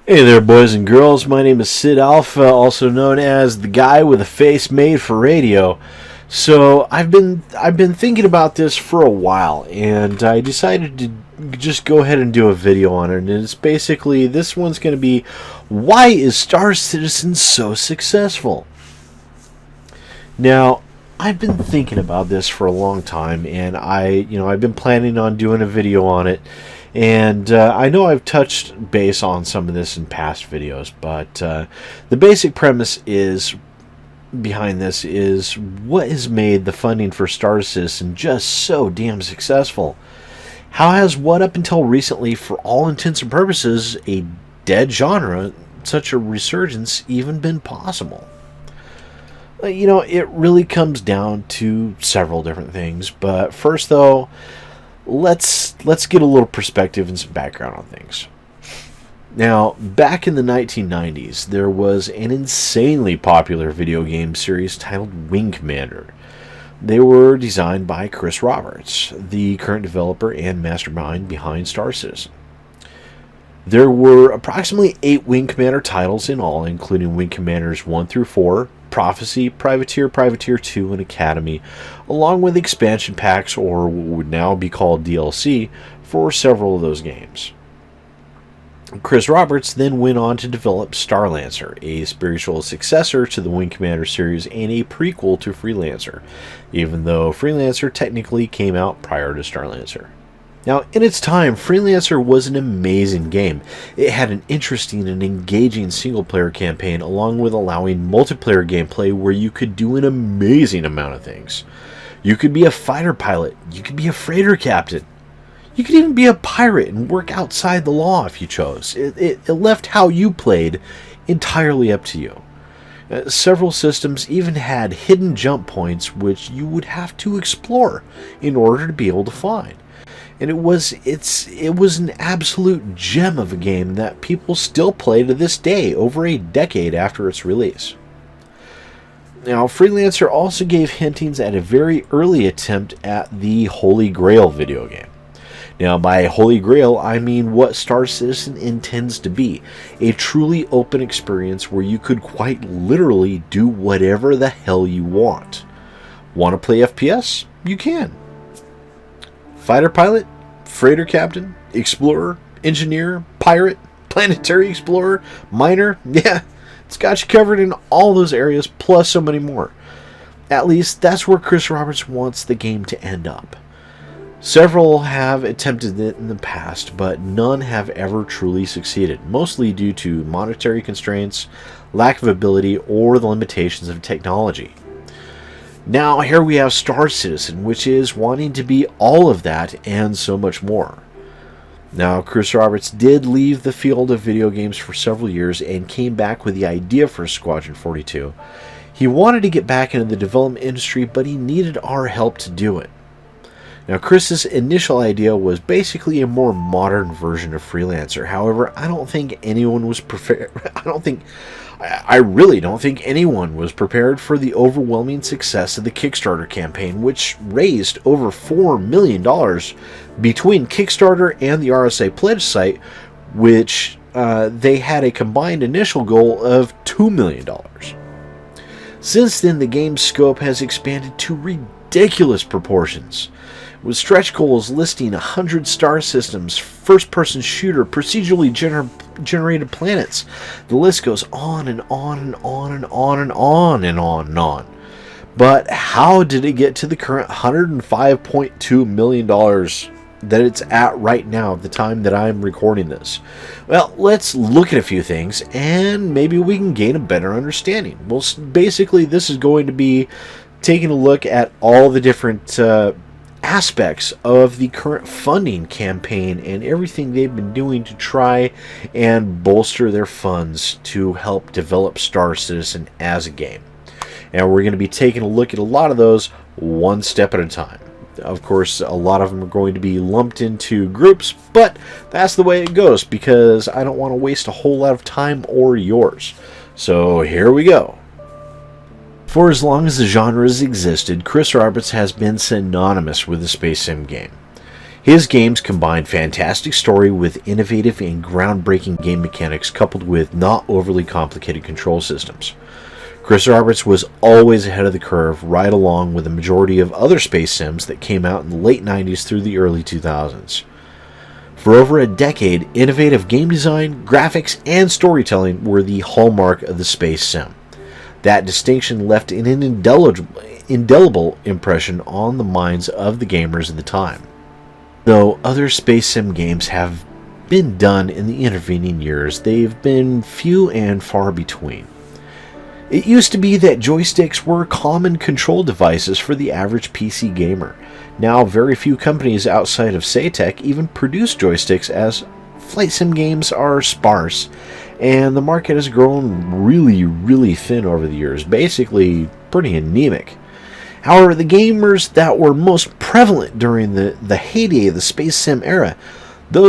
Hey there, boys and girls. My name is SidAlpha, also known as the guy with a face made for radio. So I've been thinking about this for a while, and I decided to just go ahead and do a video on it. And it's basically, this one's going to be, why is Star Citizen so successful? Now, I've been thinking about this for a long time, and I've been planning on doing a video on it. And I know I've touched base on some of this in past videos, but the basic premise is behind this is what has made the funding for Star Citizen just so damn successful. How has what up until recently, for all intents and purposes, a dead genre, such a resurgence even been possible? It really comes down to several different things, but first though, let's get a little perspective and some background on things. Now, back in the 1990s, there was an insanely popular video game series titled Wing Commander. They were designed by Chris Roberts, the current developer and mastermind behind Star Citizen. There were approximately 8 Wing Commander titles in all, including Wing Commanders 1 through 4, Prophecy, Privateer, Privateer 2, and Academy, along with expansion packs, or what would now be called DLC, for several of those games. Chris Roberts then went on to develop Starlancer, a spiritual successor to the Wing Commander series and a prequel to Freelancer, even though Freelancer technically came out prior to Starlancer. Now, in its time, Freelancer was an amazing game. It had an interesting and engaging single-player campaign, along with allowing multiplayer gameplay where you could do an amazing amount of things. You could be a fighter pilot, you could be a freighter captain, you could even be a pirate and work outside the law if you chose. It left how you played entirely up to you. Several systems even had hidden jump points which you would have to explore in order to be able to find. And it was an absolute gem of a game that people still play to this day, over a decade after its release. Now, Freelancer also gave hintings at a very early attempt at the Holy Grail video game. Now, by Holy Grail, I mean what Star Citizen intends to be, a truly open experience where you could quite literally do whatever the hell you want. Want to play FPS? You can. Fighter pilot, freighter captain, explorer, engineer, pirate, planetary explorer, miner, yeah, it's got you covered in all those areas, plus so many more. At least that's where Chris Roberts wants the game to end up. Several have attempted it in the past, but none have ever truly succeeded, mostly due to monetary constraints, lack of ability, or the limitations of technology. Now, here we have Star Citizen, which is wanting to be all of that and so much more. Now, Chris Roberts did leave the field of video games for several years and came back with the idea for Squadron 42. He wanted to get back into the development industry, but he needed our help to do it. Now, Chris's initial idea was basically a more modern version of Freelancer. However, I don't think anyone was prepared. I really don't think anyone was prepared for the overwhelming success of the Kickstarter campaign, which raised over $4 million between Kickstarter and the RSA Pledge site, which they had a combined initial goal of $2 million. Since then, the game's scope has expanded to ridiculous proportions, with stretch goals listing 100 star systems, first-person shooter, procedurally generated planets. The list goes on and on and on and on and on and on and on. But how did it get to the current $105.2 million that it's at right now at the time that I'm recording this? Well, let's look at a few things and maybe we can gain a better understanding. Well, basically this is going to be taking a look at all the different aspects of the current funding campaign and everything they've been doing to try and bolster their funds to help develop Star Citizen as a game. And we're going to be taking a look at a lot of those one step at a time. Of course, a lot of them are going to be lumped into groups, but that's the way it goes because I don't want to waste a whole lot of time or yours. So here we go. For as long as the genre has existed, Chris Roberts has been synonymous with the space sim game. His games combine fantastic story with innovative and groundbreaking game mechanics coupled with not overly complicated control systems. Chris Roberts was always ahead of the curve, right along with the majority of other space sims that came out in the late 90s through the early 2000s. For over a decade, innovative game design, graphics, and storytelling were the hallmark of the space sim. That distinction left an indelible impression on the minds of the gamers of the time. Though other space sim games have been done in the intervening years, they've been few and far between. It used to be that joysticks were common control devices for the average PC gamer. Now, very few companies outside of Saytech even produce joysticks, as flight sim games are sparse, and the market has grown really thin over the years, basically pretty anemic. However, the gamers that were most prevalent during the heyday of the space sim era, they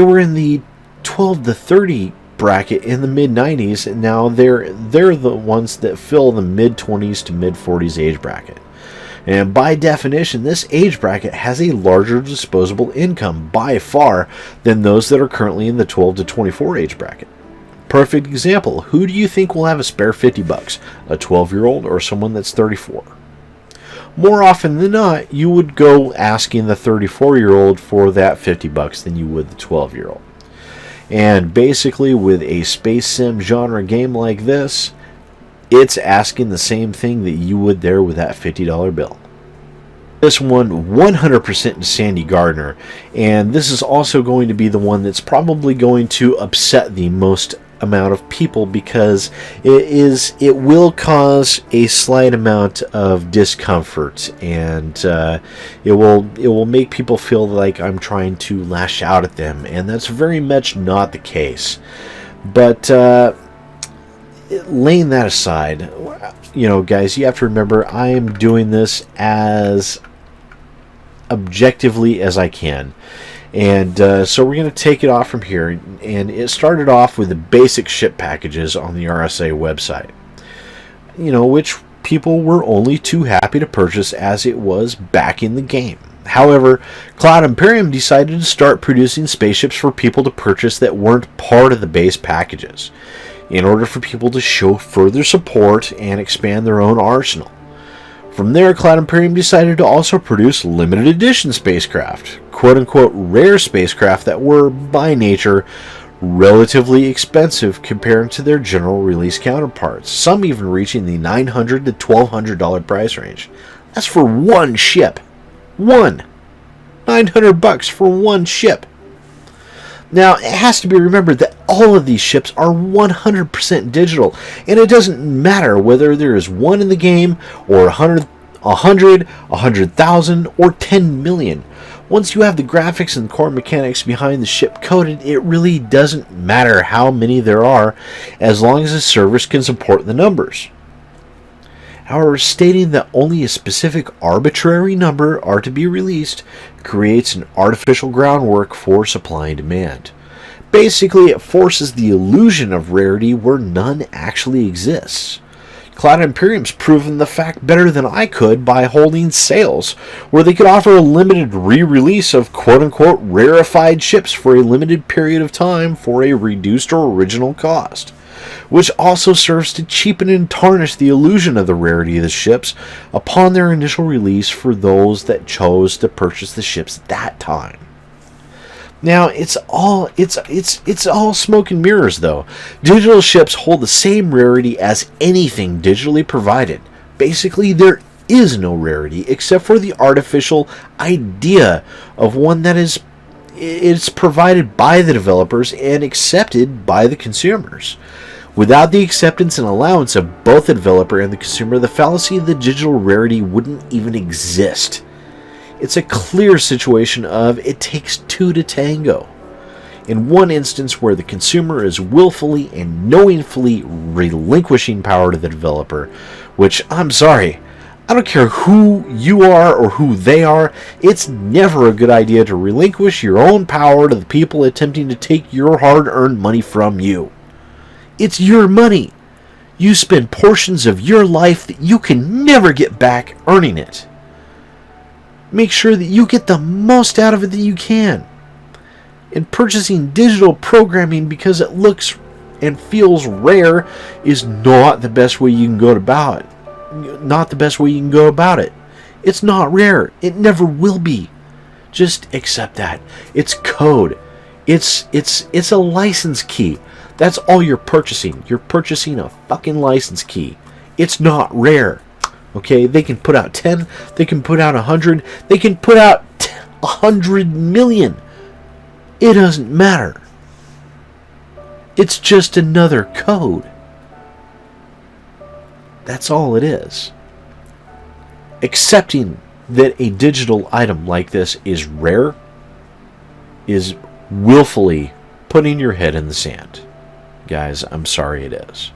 were in the 12 to 30 bracket in the mid 90s, and now they're the ones that fill the mid 20s to mid 40s age bracket. And by definition, this age bracket has a larger disposable income by far than those that are currently in the 12 to 24 age bracket. Perfect example, who do you think will have a spare $50? A 12-year-old or someone that's 34? More often than not, you would go asking the 34-year-old for that $50 than you would the 12-year-old. And basically, with a space sim genre game like this, it's asking the same thing that you would there with that $50 bill. This one 100% to Sandy Gardner, and this is also going to be the one that's probably going to upset the most amount of people, because it will cause a slight amount of discomfort, and it will make people feel like I'm trying to lash out at them, and that's very much not the case. But laying that aside, guys, you have to remember I am doing this as objectively as I can. And so we're going to take it off from here. And it started off with the basic ship packages on the RSA website, which people were only too happy to purchase as it was back in the game. However, Cloud Imperium decided to start producing spaceships for people to purchase that weren't part of the base packages, in order for people to show further support and expand their own arsenal. From there, Cloud Imperium decided to also produce limited edition spacecraft, quote-unquote rare spacecraft that were, by nature, relatively expensive compared to their general release counterparts, some even reaching the $900 to $1,200 price range. That's for one ship. $900 for one ship. Now, it has to be remembered that all of these ships are 100% digital, and it doesn't matter whether there is one in the game, or 100,000, or 10 million. Once you have the graphics and core mechanics behind the ship coded, it really doesn't matter how many there are, as long as the servers can support the numbers. However, stating that only a specific arbitrary number are to be released creates an artificial groundwork for supply and demand. Basically, it forces the illusion of rarity where none actually exists. Cloud Imperium's proven the fact better than I could by holding sales, where they could offer a limited re-release of quote-unquote rarefied ships for a limited period of time for a reduced or original cost, which also serves to cheapen and tarnish the illusion of the rarity of the ships upon their initial release for those that chose to purchase the ships at that time. Now, it's all smoke and mirrors, though. Digital ships hold the same rarity as anything digitally provided. Basically, there is no rarity except for the artificial idea of one that is provided by the developers and accepted by the consumers. Without the acceptance and allowance of both the developer and the consumer, the fallacy of the digital rarity wouldn't even exist. It's a clear situation of it takes two to tango. In one instance where the consumer is willfully and knowingly relinquishing power to the developer, which, I'm sorry, I don't care who you are or who they are, it's never a good idea to relinquish your own power to the people attempting to take your hard-earned money from you. It's your money. You spend portions of your life that you can never get back earning it. Make sure that you get the most out of it that you can. And purchasing digital programming because it looks and feels rare is not the best way you can go about it. Not the best way you can go about it. It's not rare. It never will be. Just accept that. It's code. It's a license key. That's all you're purchasing. You're purchasing a fucking license key. It's not rare. Okay? They can put out 10. They can put out 100. They can put out 100 million. It doesn't matter. It's just another code. That's all it is. Accepting that a digital item like this is rare is willfully putting your head in the sand. Guys, I'm sorry it is.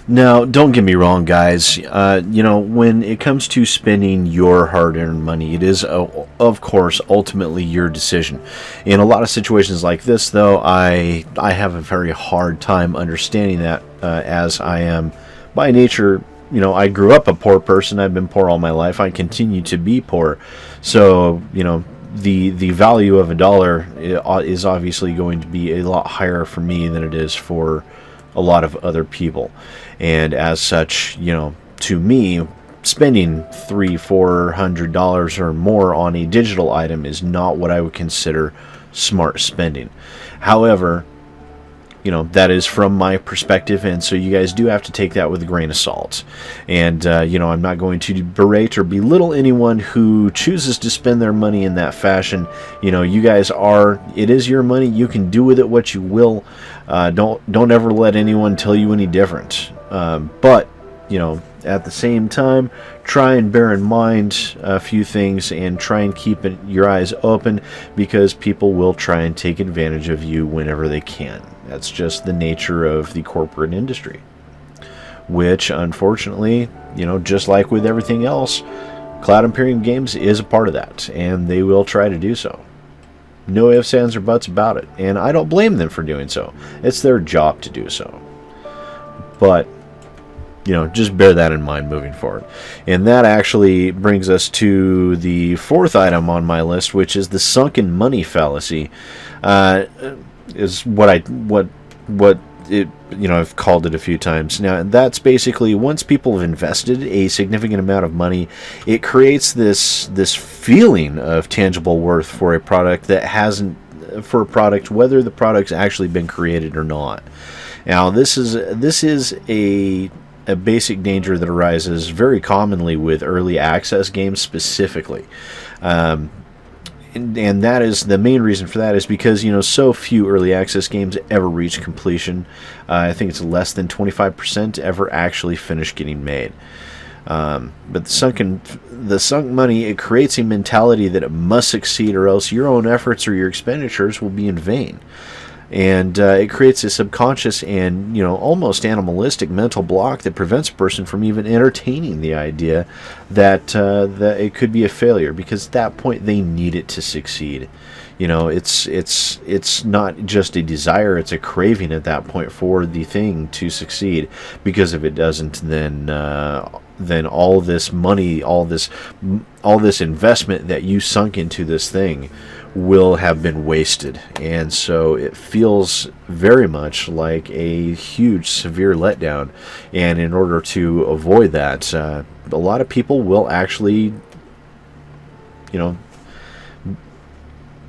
Now, don't get me wrong, guys. When it comes to spending your hard-earned money, it is, of course, ultimately your decision. In a lot of situations like this, though, I have a very hard time understanding that, as I am, by nature, I grew up a poor person. I've been poor all my life. I continue to be poor. So, the value of $1 is obviously going to be a lot higher for me than it is for a lot of other people. And as such, to me, spending $300-400 or more on a digital item is not what I would consider smart spending. However, that is from my perspective, and so you guys do have to take that with a grain of salt. And, I'm not going to berate or belittle anyone who chooses to spend their money in that fashion. You guys it is your money. You can do with it what you will. Don't ever let anyone tell you any different. But, at the same time, try and bear in mind a few things and try and keep your eyes open, because people will try and take advantage of you whenever they can. That's just the nature of the corporate industry, which, unfortunately, just like with everything else, Cloud Imperium Games is a part of that, and they will try to do so. No ifs, ands, or buts about it, and I don't blame them for doing so. It's their job to do so. But, just bear that in mind moving forward. And that actually brings us to the fourth item on my list, which is the sunken money fallacy. Is I've called it a few times now. That's basically, once people have invested a significant amount of money, it creates this feeling of tangible worth for a product that hasn't, whether the product's actually been created or not. Now, this is a basic danger that arises very commonly with early access games specifically. And that is the main reason for that, is because so few early access games ever reach completion. I think it's less than 25% ever actually finish getting made. But the sunk money, it creates a mentality that it must succeed, or else your own efforts or your expenditures will be in vain. And it creates a subconscious and almost animalistic mental block that prevents a person from even entertaining the idea that it could be a failure, because at that point they need it to succeed. It's not just a desire; it's a craving at that point for the thing to succeed. Because if it doesn't, then all this money, all this investment that you sunk into this thing will have been wasted. And so it feels very much like a huge, severe letdown. And in order to avoid that, a lot of people will actually,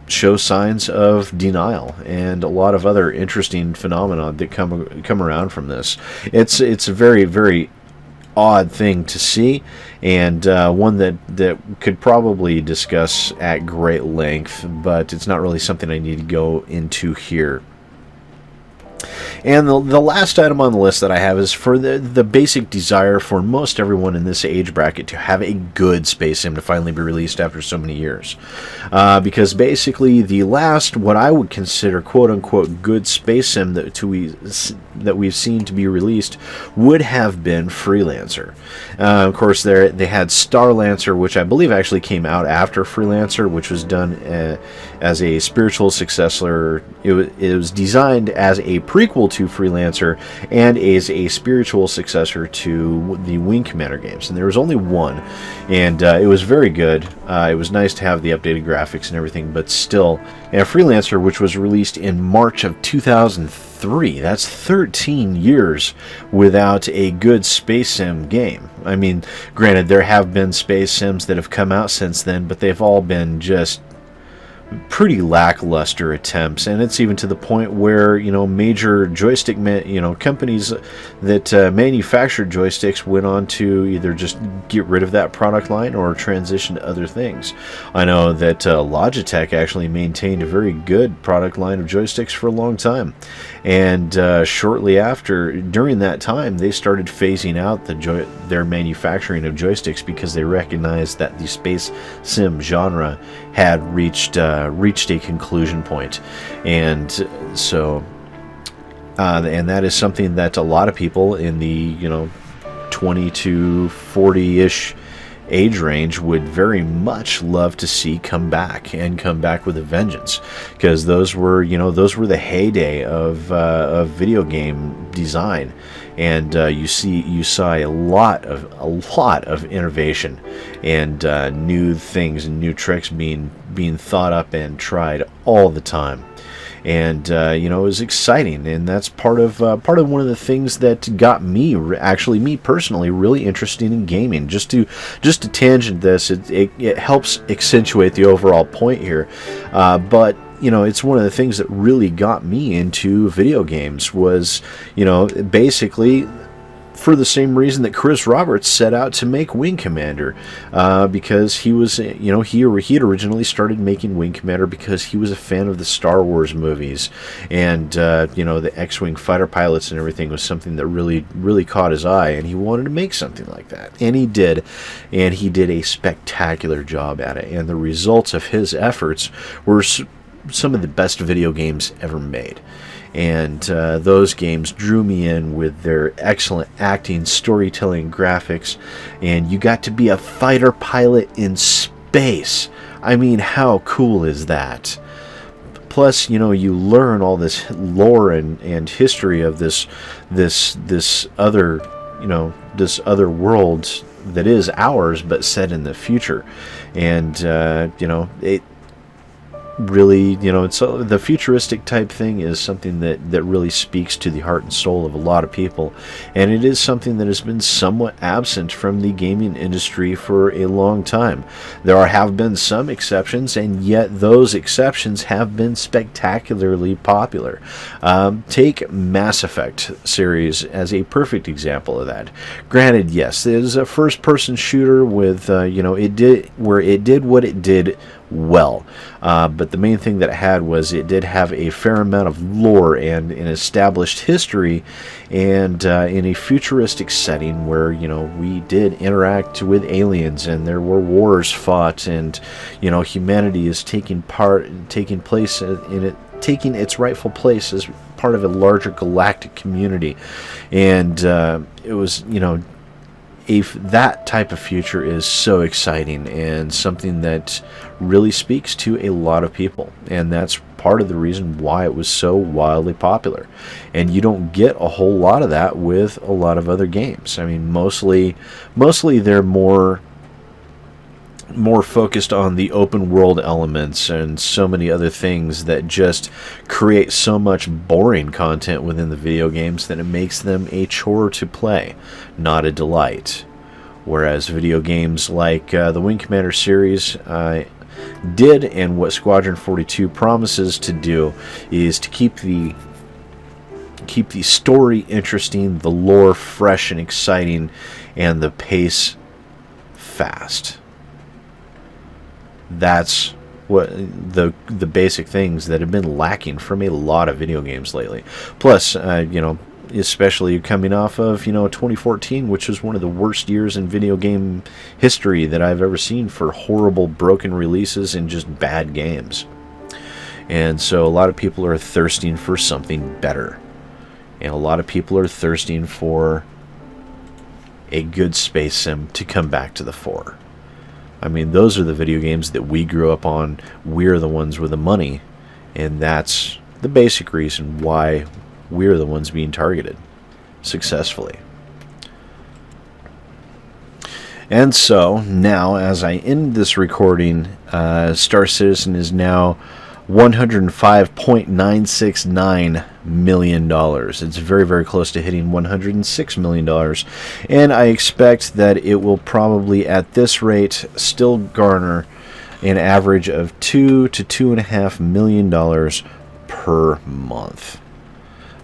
show signs of denial, and a lot of other interesting phenomena that come around from this. It's a very, very odd thing to see, and one that could probably discuss at great length, but it's not really something I need to go into here. And the last item on the list that I have is for the basic desire for most everyone in this age bracket to have a good space sim to finally be released after so many years. Because basically the last, what I would consider quote-unquote good space sim that we've seen to be released would have been Freelancer. Of course, they had Starlancer, which I believe actually came out after Freelancer, which was done as a spiritual successor. It was designed as a prequel to Freelancer and is a spiritual successor to the Wing Commander games. And there was only one, and it was very good. It was nice to have the updated graphics and everything, but still. And Freelancer, which was released in March of 2003, that's 13 years without a good space sim game. I mean, granted, there have been space sims that have come out since then, but they've all been just pretty lackluster attempts, and it's even to the point where, you know, major joystick companies that manufactured joysticks went on to either just get rid of that product line or transition to other things. I know that Logitech actually maintained a very good product line of joysticks for a long time, and shortly after, during that time, they started phasing out their manufacturing of joysticks because they recognized that the space sim genre had reached a conclusion point. And so and that is something that a lot of people in the, you know, 20 to 40-ish age range would very much love to see come back, and come back with a vengeance, because those were the heyday of video game design. And you saw a lot of innovation and new things and new tricks being thought up and tried all the time. And it was exciting, and that's part of one of the things that got me personally really interested in gaming. Just to tangent this, it helps accentuate the overall point here, but it's one of the things that really got me into video games was, basically for the same reason that Chris Roberts set out to make Wing Commander, because he was, he had originally started making Wing Commander because he was a fan of the Star Wars movies, and the X-Wing fighter pilots and everything was something that really, really caught his eye, and he wanted to make something like that, and he did a spectacular job at it, and the results of his efforts were some of the best video games ever made. And those games drew me in with their excellent acting, storytelling, graphics, and you got to be a fighter pilot in space. I mean, how cool is that? Plus, you learn all this lore and history of this other world that is ours, but set in the future. And it really, it's the futuristic type thing is something that really speaks to the heart and soul of a lot of people, and it is something that has been somewhat absent from the gaming industry for a long time. There have been some exceptions, and yet those exceptions have been spectacularly popular. Take Mass Effect series as a perfect example of that. Granted, yes, it is a first-person shooter with it did what it did well, but the main thing that it had was it did have a fair amount of lore and an established history, and in a futuristic setting where we did interact with aliens, and there were wars fought, and humanity is taking its rightful place as part of a larger galactic community. And it was that type of future is so exciting and something that really speaks to a lot of people, and that's part of the reason why it was so wildly popular. And you don't get a whole lot of that with a lot of other games. I mean, mostly they're more focused on the open world elements and so many other things that just create so much boring content within the video games that it makes them a chore to play, not a delight. Whereas video games like the Wing Commander series did, and what Squadron 42 promises to do, is to keep the story interesting, the lore fresh and exciting, and the pace fast. That's what the basic things that have been lacking from a lot of video games lately. Plus, especially coming off of 2014, which was one of the worst years in video game history that I've ever seen for horrible broken releases and just bad games. And so a lot of people are thirsting for something better, and a lot of people are thirsting for a good space sim to come back to the fore. I mean, those are the video games that we grew up on. We're the ones with the money, and that's the basic reason why we're the ones being targeted successfully. And so now, as I end this recording, Star Citizen is now $105.969 million. It's very, very close to hitting $106 million. And I expect that it will probably, at this rate, still garner an average of $2 to $2.5 million per month.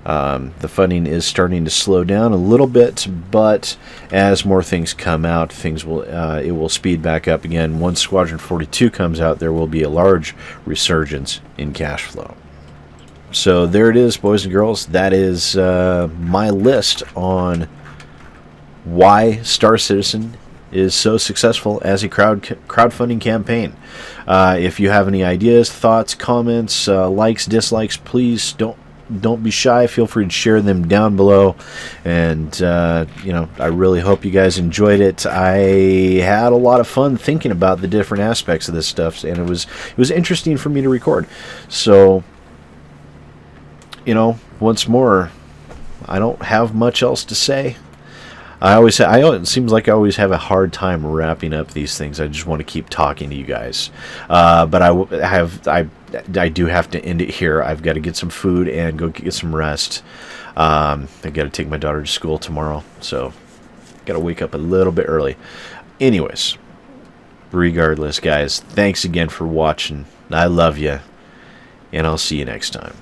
The funding is starting to slow down a little bit, but as more things come out, it will speed back up again. Once Squadron 42 comes out, there will be a large resurgence in cash flow. So there it is, boys and girls. That is my list on why Star Citizen is so successful as a crowdfunding campaign. If you have any ideas, thoughts, comments, likes, dislikes, please don't be shy. Feel free to share them down below. And I really hope you guys enjoyed it. I had a lot of fun thinking about the different aspects of this stuff, and it was interesting for me to record. So, once more, I don't have much else to say. It seems like I always have a hard time wrapping up these things. I just want to keep talking to you guys. But I do have to end it here. I've got to get some food and go get some rest. I got to take my daughter to school tomorrow, so got to wake up a little bit early. Anyways, regardless, guys, thanks again for watching. I love you, and I'll see you next time.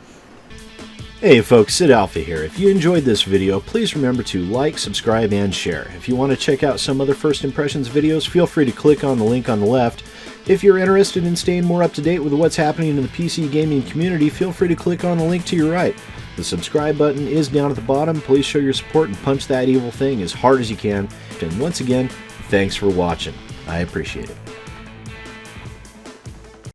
Hey folks, SidAlpha here. If you enjoyed this video, please remember to like, subscribe, and share. If you want to check out some other First Impressions videos, feel free to click on the link on the left. If you're interested in staying more up to date with what's happening in the PC gaming community, feel free to click on the link to your right. The subscribe button is down at the bottom. Please show your support and punch that evil thing as hard as you can. And once again, thanks for watching. I appreciate it.